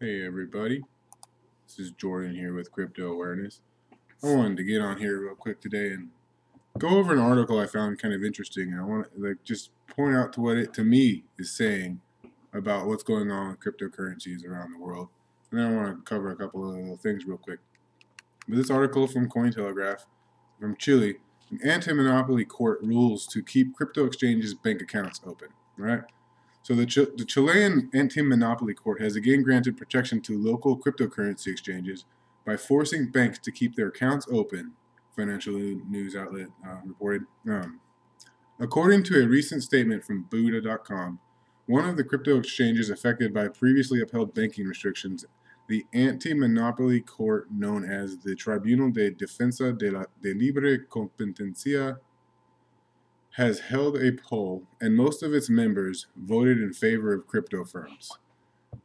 Hey everybody, this is Jordan here with Crypto Awareness. I wanted to get on here real quick today and go over an article I found kind of interesting. I want to just point out to what it to me is saying about what's going on with cryptocurrencies around the world. And then I want to cover a couple of little things real quick. But this article from Cointelegraph from Chile, an anti-monopoly court rules to keep crypto exchanges' bank accounts open. Right? So the Chilean anti-monopoly court has again granted protection to local cryptocurrency exchanges by forcing banks to keep their accounts open, financial news outlet reported. According to a recent statement from Buddha.com, one of the crypto exchanges affected by previously upheld banking restrictions, the anti-monopoly court known as the Tribunal de Defensa de Libre Competencia has held a poll, and most of its members voted in favor of crypto firms.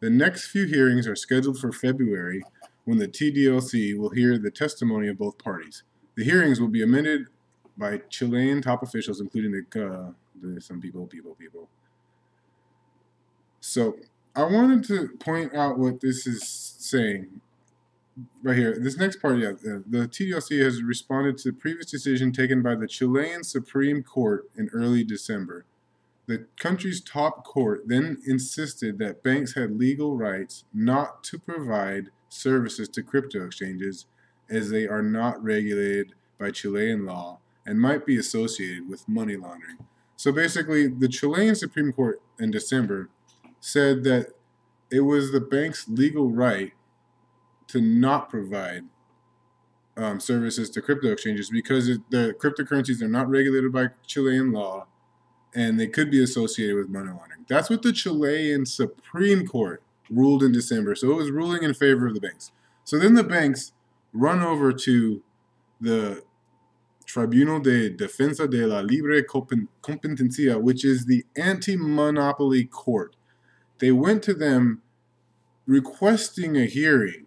The next few hearings are scheduled for February, when the TDLC will hear the testimony of both parties. The hearings will be amended by Chilean top officials, including some people. So I wanted to point out what this is saying right here. This next part, the TDLC has responded to the previous decision taken by the Chilean Supreme Court in early December. The country's top court then insisted that banks had legal rights not to provide services to crypto exchanges as they are not regulated by Chilean law and might be associated with money laundering. So basically, the Chilean Supreme Court in December said that it was the bank's legal right to not provide services to crypto exchanges because the cryptocurrencies are not regulated by Chilean law and they could be associated with money laundering. That's what the Chilean Supreme Court ruled in December. So it was ruling in favor of the banks. So then the banks run over to the Tribunal de Defensa de la Libre Competencia, which is the anti-monopoly court. They went to them requesting a hearing,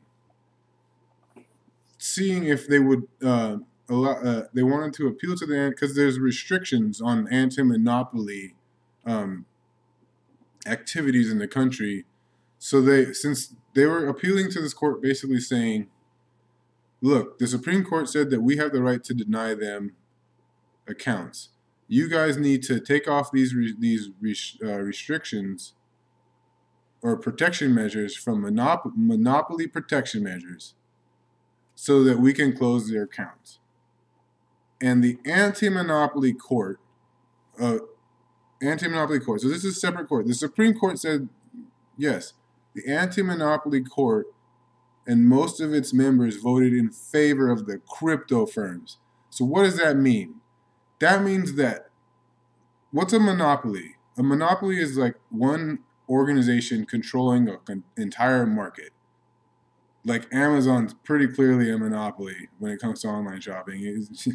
seeing if they would they wanted to appeal to the because there's restrictions on anti-monopoly activities in the country. So since they were appealing to this court, basically saying, look, the Supreme Court said that we have the right to deny them accounts. You guys need to take off these restrictions or protection measures from monopoly protection measures so that we can close their accounts. And the anti-monopoly court, so this is a separate court. The Supreme Court said, yes, the anti-monopoly court and most of its members voted in favor of the crypto firms. So what does that mean? That means that, what's a monopoly? A monopoly is like one organization controlling an entire market. Like Amazon's pretty clearly a monopoly when it comes to online shopping. It's a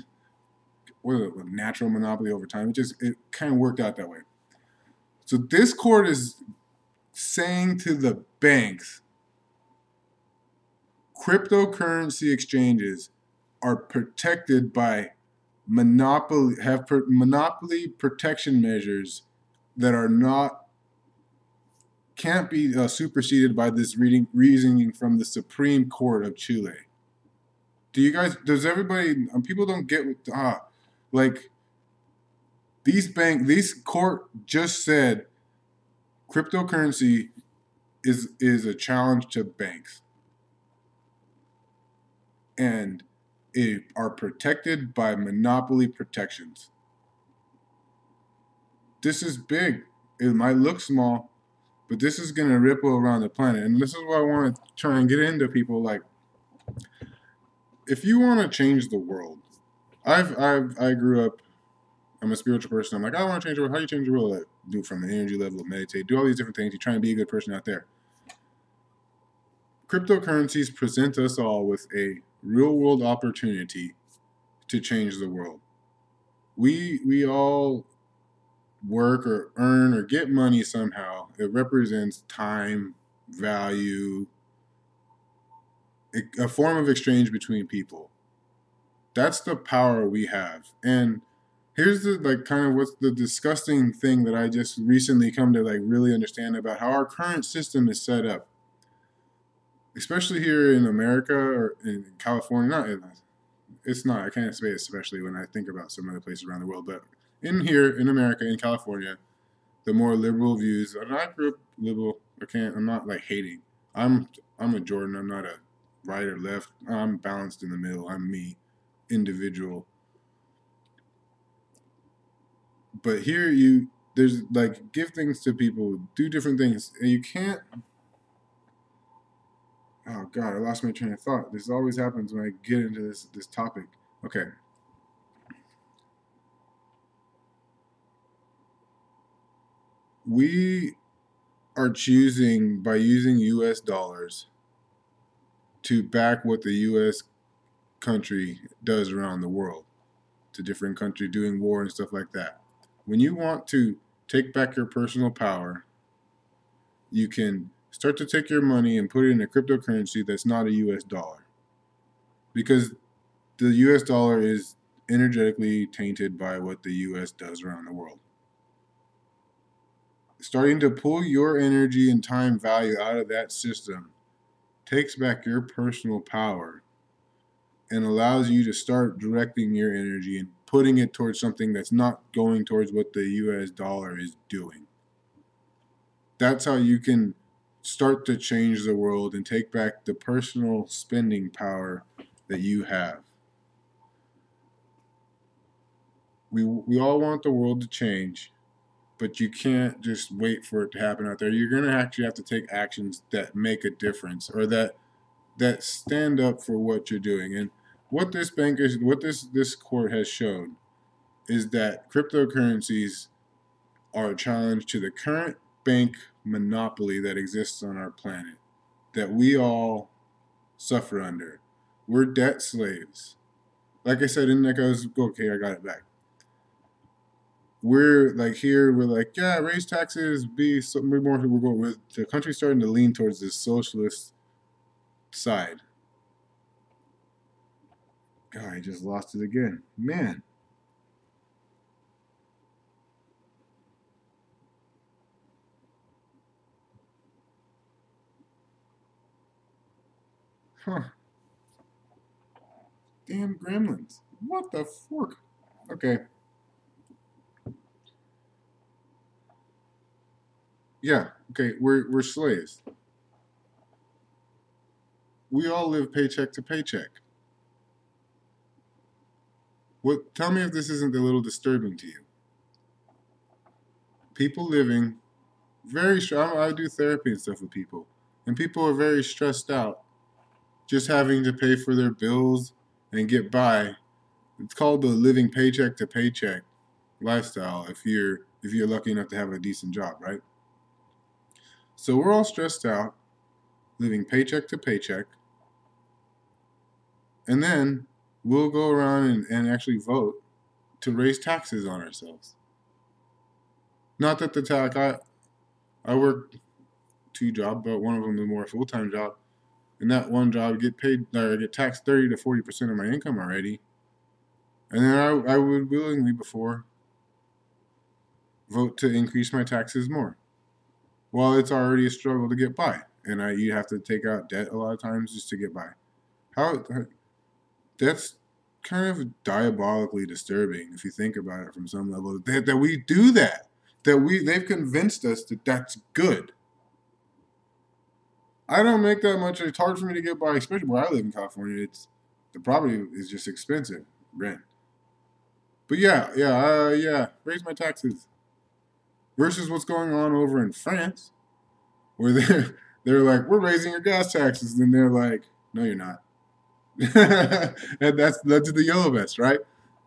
natural monopoly over time. It kind of worked out that way. So this court is saying to the banks, cryptocurrency exchanges are protected by monopoly protection measures that can't be superseded by this reasoning from the Supreme Court of Chile. Does everybody, people don't get, like, these court just said cryptocurrency is a challenge to banks. And are protected by monopoly protections. This is big. It might look small, but this is going to ripple around the planet. And this is what I want to try and get into people. Like, if you want to change the world, I grew up, I'm a spiritual person. I'm like, I want to change the world. How do you change the world? Like, do it from an energy level, meditate, do all these different things. You're trying to be a good person out there. Cryptocurrencies present us all with a real world opportunity to change the world. We all work or earn or get money somehow. It represents time, value, a form of exchange between people. That's the power we have. And here's what's the disgusting thing that I just recently come to really understand about how our current system is set up. especially here in America or in California. Not in, it's not. I can't say especially when I think about some other places around the world, but in here in America, in California, the more liberal views. And I grew up liberal. I can't. I'm not like hating. I'm I'm a Jordan. I'm not a right or left. I'm balanced in the middle. I'm me, individual. But here you there's like give things to people, do different things, and you can't. Oh God, I lost my train of thought. This always happens when I get into this topic. Okay, we are choosing by using U.S. dollars to back what the U.S. country does around the world to different countries doing war and stuff like that. When you want to take back your personal power, you can start to take your money and put it in a cryptocurrency that's not a US dollar. Because the US dollar is energetically tainted by what the US does around the world. Starting to pull your energy and time value out of that system takes back your personal power and allows you to start directing your energy and putting it towards something that's not going towards what the US dollar is doing. That's how you can start to change the world and take back the personal spending power that you have. We all want the world to change, but you can't just wait for it to happen out there. You're going to actually have to take actions that make a difference or that stand up for what you're doing. And what this court has shown is that cryptocurrencies are a challenge to the current bank monopoly that exists on our planet that we all suffer under. We're debt slaves. Like I said, in like I was okay, I got it back. We're like here, we're like, yeah, raise taxes, be something more. We're going with the country starting to lean towards this socialist side. God, I just lost it again. Man. Huh. Damn gremlins. What the fork? Okay. Yeah. Okay. We're slaves. We all live paycheck to paycheck. What? Tell me if this isn't a little disturbing to you. People living very strong. I do therapy and stuff with people, and people are very stressed out, just having to pay for their bills and get by. It's called the living paycheck to paycheck lifestyle. If you're lucky enough to have a decent job, right? So we're all stressed out, living paycheck to paycheck, and then we'll go around and actually vote to raise taxes on ourselves. Not that the tax I work two jobs, but one of them is more a full time job. And that one job get paid or get taxed 30 to 40% of my income already. And then I would willingly before vote to increase my taxes more. While it's already a struggle to get by. And you have to take out debt a lot of times just to get by. How that's kind of diabolically disturbing if you think about it from some level that we do that. They've convinced us that that's good. I don't make that much. It's hard for me to get by, especially where I live in California. It's the property is just expensive rent. But yeah. Raise my taxes versus what's going on over in France, where they're like, we're raising your gas taxes, and they're like, no, you're not. And that's the yellow vest, right?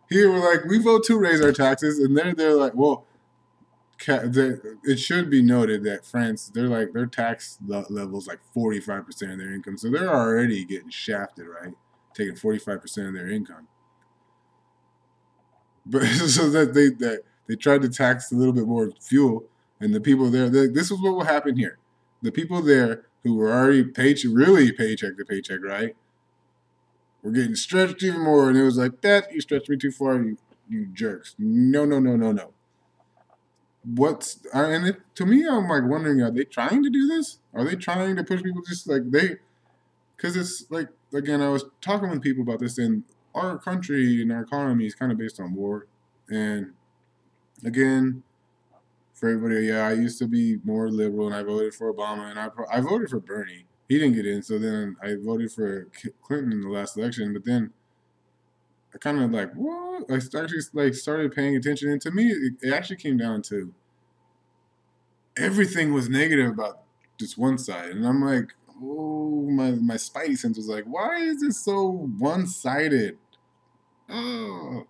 Here we're like, we vote to raise our taxes, and they're like, well, it should be noted that France, they're like their tax levels like 45% of their income, so they're already getting shafted, right? Taking 45% of their income, but so that they tried to tax a little bit more fuel, and the people there, this is what will happen here. The people there who were already really paycheck to paycheck, right? We're getting stretched even more, and it was like that. You stretched me too far, you jerks. No, no, no, no, no. To me, I'm like wondering, are they trying to do this? Are they trying to push people just like they? because it's like, again, I was talking with people about this, and our country and our economy is kind of based on war. And again, for everybody, yeah, I used to be more liberal, and I voted for Obama, and I voted for Bernie. He didn't get in, so then I voted for Clinton in the last election. But then I kind of like, what? I actually like started paying attention, and to me, it actually came down to everything was negative about just one side, and I'm like, oh, my spidey sense was like, why is this so one sided? Oh.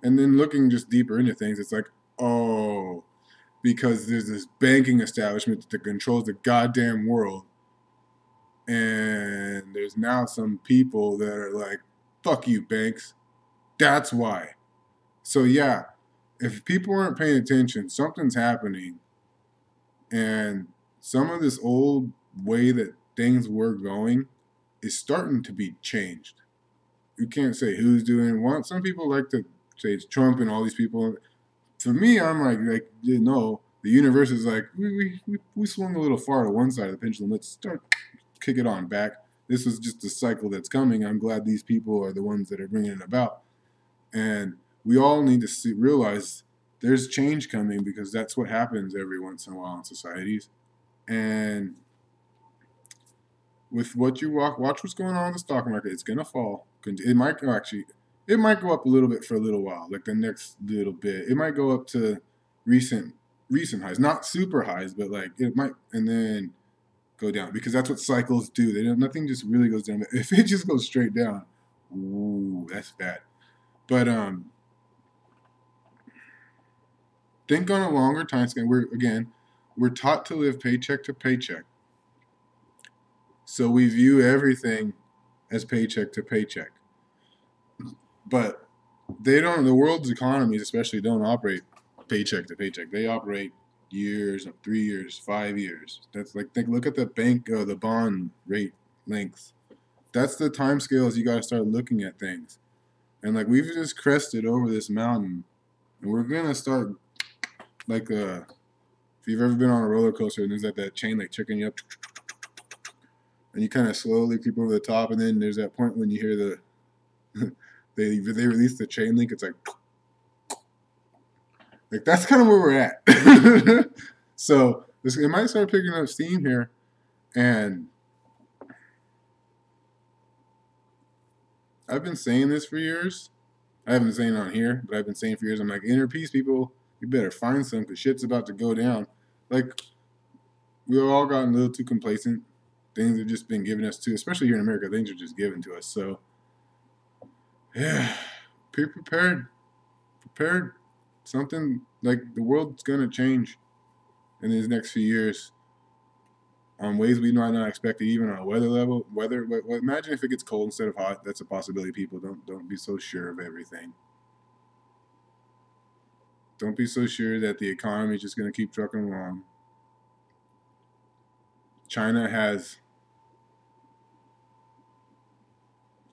And then looking just deeper into things, it's like, oh, because there's this banking establishment that controls the goddamn world, and there's now some people that are like, fuck you, banks. That's why. So yeah, if people aren't paying attention, something's happening, and some of this old way that things were going is starting to be changed. You can't say who's doing what. Some people like to say it's Trump and all these people. For me, I'm like you know, the universe is like we swung a little far to one side of the pendulum. Let's start kick it on back. This is just a cycle that's coming. I'm glad these people are the ones that are bringing it about, and we all need to realize there's change coming because that's what happens every once in a while in societies. And with what you watch what's going on in the stock market. It's gonna fall. It might go actually. It might go up a little bit for a little while, like the next little bit. It might go up to recent recent highs, not super highs, but like it might, and then go down because that's what cycles do. They don't. Nothing just really goes down. If it just goes straight down, ooh, that's bad. But think on a longer time scale. We're taught to live paycheck to paycheck, so we view everything as paycheck to paycheck. But they don't. The world's economies, especially, don't operate paycheck to paycheck. They operate years, 3 years, 5 years. That's like look at the the bond rate length. That's the time scales you got to start looking at things. And like we've just crested over this mountain, and we're gonna start like if you've ever been on a roller coaster and there's that chain like checking you up, and you kind of slowly creep over the top, and then there's that point when you hear the they release the chain link. It's like that's kind of where we're at. So it might start picking up steam here, and I've been saying this for years. I haven't been saying it on here, but I've been saying for years. I'm like, inner peace, people, you better find some because shit's about to go down. Like we've all gotten a little too complacent. Things have just been given us to, especially here in America. Things are just given to us. So yeah, be prepared. Prepared. Something like the world's gonna change in these next few years on ways we might not expect it, even on a weather level. Imagine if it gets cold instead of hot. That's a possibility. People don't be so sure of everything. Don't be so sure that the economy is just going to keep trucking along. China has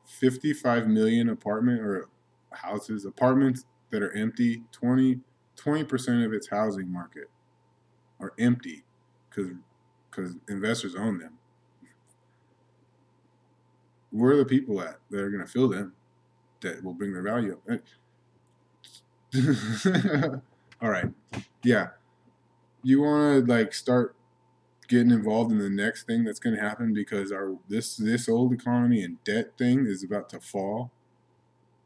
55 million apartments that are empty. 20% of its housing market are empty because investors own them. Where are the people at that are going to fill them that will bring their value up? All right. Yeah. You want to like start getting involved in the next thing that's going to happen because this old economy and debt thing is about to fall.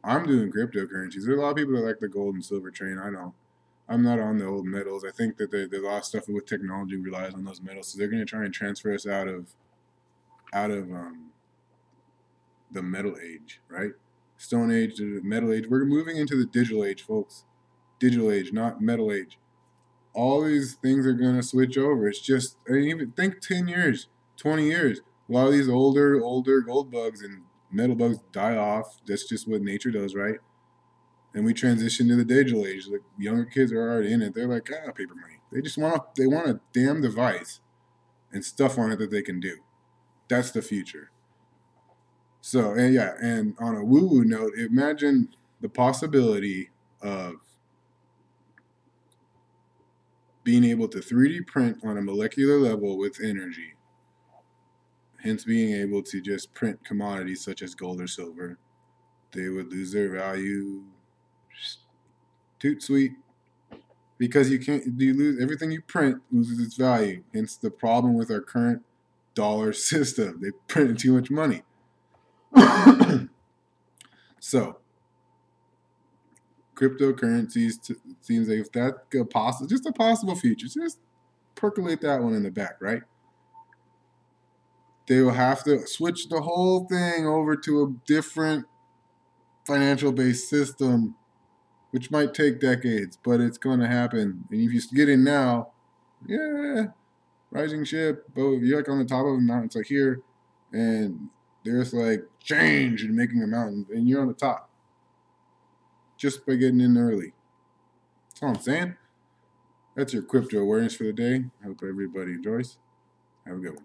I'm doing cryptocurrencies. There's a lot of people that like the gold and silver train. I don't. I'm not on the old metals. I think that there's a lot of stuff with technology relies on those metals, so they're going to try and transfer us out of the metal age, right? Stone age to the metal age. We're moving into the digital age, folks. Digital age, not metal age. All these things are going to switch over. It's just, I mean, even think 10 years, 20 years. A lot of these older gold bugs and metal bugs die off. That's just what nature does, right? And we transition to the digital age. Like younger kids are already in it. They're like, paper money. They want a damn device and stuff on it that they can do. That's the future. So, and yeah, and on a woo-woo note, imagine the possibility of being able to 3D print on a molecular level with energy. hence being able to just print commodities such as gold or silver. They would lose their value. Toot sweet. Because you lose everything you print loses its value. Hence the problem with our current dollar system. They print too much money. So cryptocurrencies seems like if that's just a possible future, just percolate that one in the back, right? They will have to switch the whole thing over to a different financial based system, which might take decades, but it's going to happen. And if you get in now, yeah, rising ship, but you're like on the top of a mountain, it's like here, and there's like change and making a mountain, and you're on the top just by getting in early. That's all I'm saying. That's your crypto awareness for the day. I hope everybody enjoys. Have a good one.